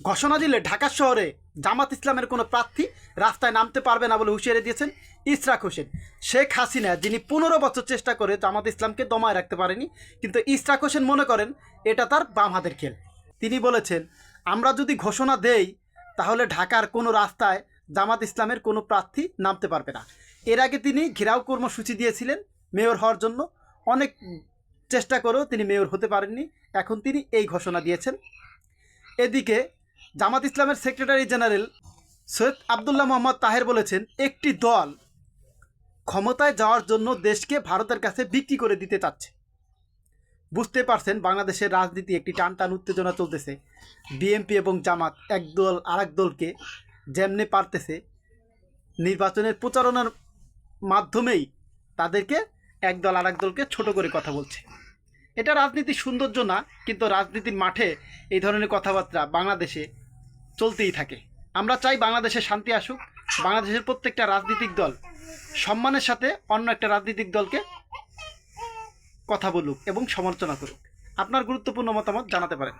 ঘোষণা দিলে ঢাকা শহরে জামাত ইসলামের কোনো প্রার্থী রাস্তায় নামতে পারবে না বলে হুঁশিয়ারি দিয়েছেন ইশরাক হোসেন। শেখ হাসিনা যিনি 15 বছর চেষ্টা করে জামাত ইসলামকে দমায় রাখতে পারেনি, কিন্তু ইশরাক হোসেন মনে করেন এটা তার বাম হাতের খেল। তিনি বলেছেন, আমরা যদি ঘোষণা দেই তাহলে ঢাকার কোনো রাস্তায় জামাত ইসলামের কোনো প্রার্থী নামতে পারবে না। এর আগে তিনি ঘেরাও কর্মসূচি দিয়েছিলেন মেয়র হওয়ার জন্য, অনেক চেষ্টা করেও তিনি মেয়র হতে পারেননি। এখন তিনি এই ঘোষণা দিয়েছেন। এদিকে জামাত ইসলামের সেক্রেটারি জেনারেল সৈয়দ আবদুল্লাহ মোহাম্মদ তাহের বলেছেন, একটি দল ক্ষমতায় যাওয়ার জন্য দেশকে ভারতের কাছে বিক্রি করে দিতে চাচ্ছে। বুঝতে পারছেন বাংলাদেশের রাজনীতি একটি টান উত্তেজনা চলতেছে। বিএনপি এবং জামাত এক দল আরেক দলকে যেমনি পারতেছে নির্বাচনের প্রচারণার মাধ্যমেই তাদেরকে এক দল আরেক দলকে ছোট করে কথা বলছে। এটা রাজনীতির সৌন্দর্য না, কিন্তু রাজনীতির মাঠে এই ধরনের কথাবার্তা বাংলাদেশে চলতেই থাকে। আমরা চাই বাংলাদেশে শান্তি আসুক, বাংলাদেশের প্রত্যেকটা রাজনৈতিক দল সম্মানের সাথে অন্য একটা রাজনৈতিক দলকে কথা বলুক এবং সমালোচনা করুক। আপনার গুরুত্বপূর্ণ মতামত জানাতে পারেন।